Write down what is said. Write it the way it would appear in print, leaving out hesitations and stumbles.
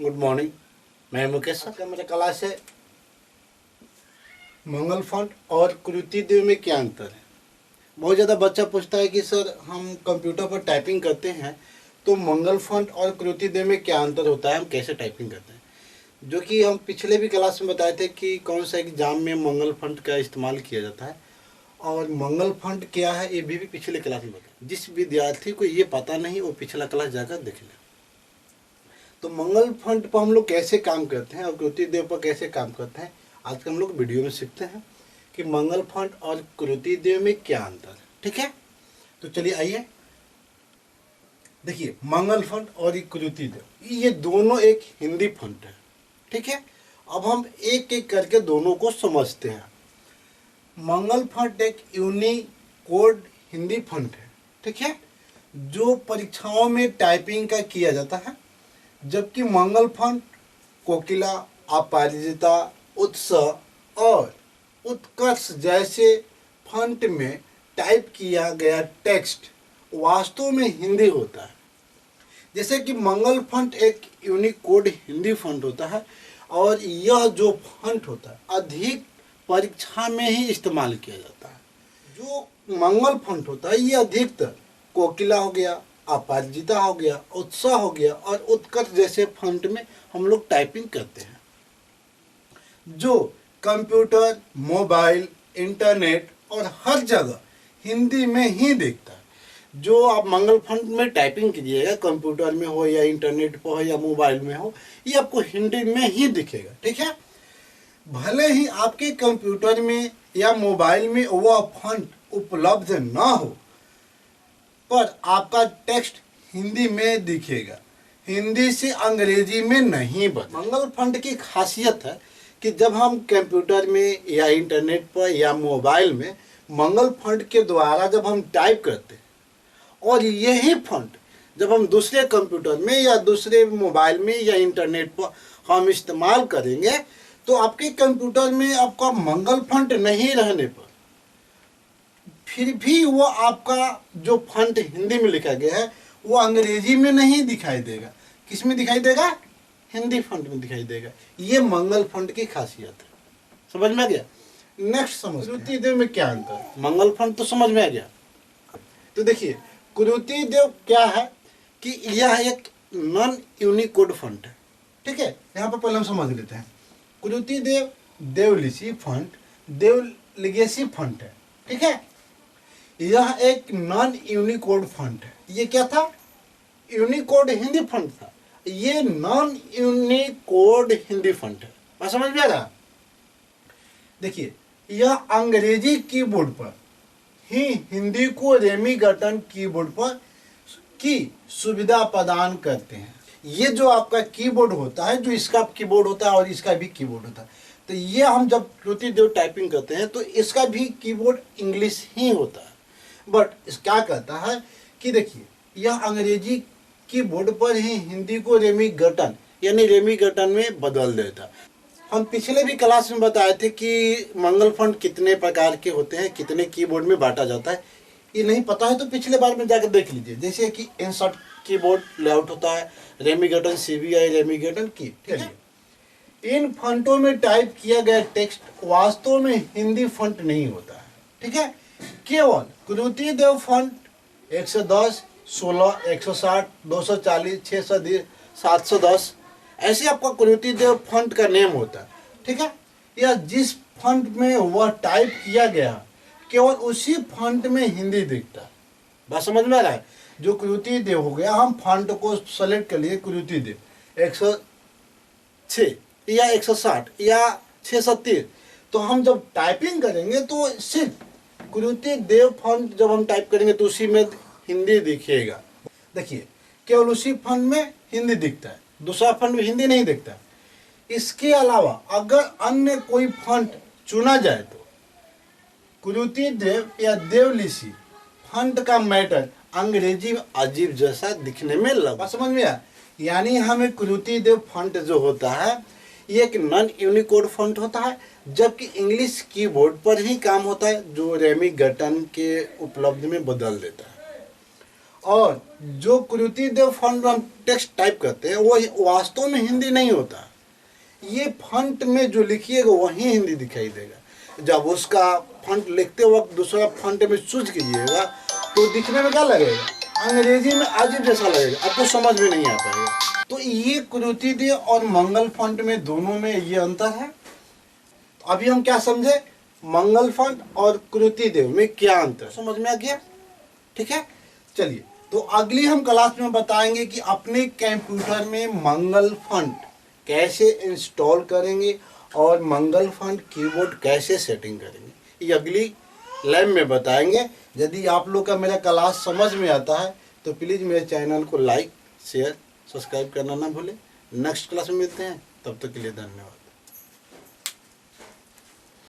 Good morning. मैं मुकेश। आज का मेरा क्लास है मंगल फॉन्ट और कृति देव में क्या अंतर है। बहुत ज़्यादा बच्चा पूछता है कि सर हम कंप्यूटर पर टाइपिंग करते हैं तो मंगल फॉन्ट और कृति देव में क्या अंतर होता है, हम कैसे टाइपिंग करते हैं। जो कि हम पिछले भी क्लास में बताए थे कि कौन सा एग्जाम में मंगल फॉन्ट का इस्तेमाल किया जाता है और मंगल फॉन्ट क्या है, ये भी पिछले क्लास में बताया। जिस विद्यार्थी को ये पता नहीं वो पिछला क्लास जाकर देख ले। तो मंगल फॉन्ट पर हम लोग कैसे काम करते हैं और कृति देव पर कैसे काम करते हैं, आज का हम लोग वीडियो में सीखते हैं कि मंगल फॉन्ट और कृति देव में क्या अंतर है। ठीक है, तो चलिए आइए देखिए, मंगल फॉन्ट और कृति देव ये दोनों एक हिंदी फॉन्ट है। ठीक है, अब हम एक एक करके दोनों को समझते हैं। मंगल फॉन्ट एक यूनिकोड हिंदी फॉन्ट है, ठीक है, जो परीक्षाओं में टाइपिंग का किया जाता है, जबकि मंगल फॉन्ट कोकिला, अपराजिता, उत्सव और उत्कर्ष जैसे फॉन्ट में टाइप किया गया टेक्स्ट वास्तव में हिंदी होता है। जैसे कि मंगल फॉन्ट एक यूनिकोड हिंदी फॉन्ट होता है और यह जो फॉन्ट होता है अधिक परीक्षा में ही इस्तेमाल किया जाता है। जो मंगल फॉन्ट होता है ये अधिकतर कोकिला हो गया, अपराजिता हो गया, उत्साह हो गया और उत्कर्ष जैसे फॉन्ट में हम लोग टाइपिंग करते हैं, जो कंप्यूटर, मोबाइल, इंटरनेट और हर जगह हिंदी में ही दिखता है। जो आप मंगल फॉन्ट में टाइपिंग कीजिएगा, कंप्यूटर में हो या इंटरनेट पर हो या मोबाइल में हो, ये आपको हिंदी में ही दिखेगा। ठीक है, भले ही आपके कंप्यूटर में या मोबाइल में वह फॉन्ट उपलब्ध ना हो, पर आपका टेक्स्ट हिंदी में दिखेगा, हिंदी से अंग्रेजी में नहीं बदलेगा। मंगल फॉन्ट की खासियत है कि जब हम कंप्यूटर में या इंटरनेट पर या मोबाइल में मंगल फॉन्ट के द्वारा जब हम टाइप करते हैं और यही फॉन्ट जब हम दूसरे कंप्यूटर में या दूसरे मोबाइल में या इंटरनेट पर हम इस्तेमाल करेंगे, तो आपके कंप्यूटर में आपका मंगल फॉन्ट नहीं रहने पर फिर भी वो आपका जो फॉन्ट हिंदी में लिखा गया है वो अंग्रेजी में नहीं दिखाई देगा। किस में दिखाई देगा? हिंदी फॉन्ट में दिखाई देगा। ये मंगल फॉन्ट की खासियत है। समझ में आ गया? नेक्स्ट समझ कृति देव में क्या अंतर है। मंगल फॉन्ट तो समझ में आ गया। तो देखिए, कृति देव क्या है कि यह एक नॉन यूनिकोड फॉन्ट है। ठीक है, यहाँ पर पहले हम समझ लेते हैं। कृति देव देवलिसी फॉन्ट, देव लिगेसी फॉन्ट है। ठीक है, यह एक नॉन यूनिकोड फॉन्ट है। ये क्या था? यूनिकोड हिंदी फॉन्ट था, ये नॉन यूनिकोड हिंदी फॉन्ट है। बात समझ में आ रहा? देखिए, यह अंग्रेजी कीबोर्ड पर ही हिंदी को रेमिगटन कीबोर्ड पर की सुविधा प्रदान करते हैं। ये जो आपका कीबोर्ड होता है, जो इसका कीबोर्ड होता है और इसका भी कीबोर्ड होता है, तो ये हम जब कृति देव टाइपिंग करते हैं तो इसका भी कीबोर्ड इंग्लिश ही होता है। बट इस क्या कहता है कि देखिए, यह अंग्रेजी कीबोर्ड पर ही हिंदी को रेमिगटन यानी रेमिगटन में बदल देता। हम पिछले भी क्लास में बताए थे कि मंगल फॉन्ट कितने प्रकार के होते हैं, कितने कीबोर्ड में बांटा जाता है। ये नहीं पता है तो पिछले बार में जाकर देख लीजिए। जैसे कि इंसर्ट कीबोर्ड लेआउट होता है, रेमिगटन CBI, रेमिगटन की। ठीक है, इन फॉन्टों में टाइप किया गया टेक्स्ट वास्तव में हिंदी फॉन्ट नहीं होता है। ठीक है, केवल कृति देव फॉन्ट 110, 16, 160, 240, 610, 710 ऐसे आपका कृति देव फॉन्ट का नेम होता है। ठीक है, या जिस फॉन्ट में वह टाइप किया गया केवल उसी फॉन्ट में हिंदी दिखता है। बात समझ में आ रहा है? जो कृति देव हो गया, हम फॉन्ट को सेलेक्ट कर लिए, कृति देव 106 या 160 या 630, तो हम जब टाइपिंग करेंगे तो सिर्फ कृति देव फॉन्ट जब हम टाइप करेंगे तो उसी में हिंदी दिखेगा। देखिए, केवल उसी फॉन्ट में हिंदी दिखता है, दूसरा फॉन्ट में हिंदी नहीं दिखता। इसके अलावा अगर अन्य कोई फॉन्ट चुना जाए तो कृति देव या देवलिसी फॉन्ट का मैटर अंग्रेजी में अजीब जैसा दिखने में लगा। समझ में आया? यानी हमें कृति देव फॉन्ट जो होता है ये एक नॉन यूनिकोड फॉन्ट होता है, जबकि इंग्लिश कीबोर्ड पर ही काम होता है, जो रेमिगटन के उपलब्ध में बदल देता है। और जो कृति देव फंट में हम टेक्स्ट टाइप करते हैं वो वास्तव में हिंदी नहीं होता। ये फंट में जो लिखिएगा वही हिंदी दिखाई देगा। जब उसका फंट लिखते वक्त दूसरा फंट में स्विच कीजिएगा तो दिखने में क्या लगेगा, अंग्रेजी में अजीब जैसा लगेगा, आपको समझ में नहीं आ पाएगा। तो ये कृति देव और मंगल फंट में दोनों में ये अंतर है। तो अभी हम क्या समझे, मंगल फंट और कृति देव में क्या अंतर, समझ में आ गया? ठीक है, चलिए तो अगली हम क्लास में बताएंगे कि अपने कंप्यूटर में मंगल फंट कैसे इंस्टॉल करेंगे और मंगल फंट कीबोर्ड कैसे सेटिंग करेंगे, ये अगली लैब में बताएंगे। यदि आप लोग का मेरा क्लास समझ में आता है तो प्लीज़ मेरे चैनल को लाइक शेयर सब्सक्राइब करना ना भूलें। नेक्स्ट क्लास में मिलते हैं, तब तक के लिए धन्यवाद।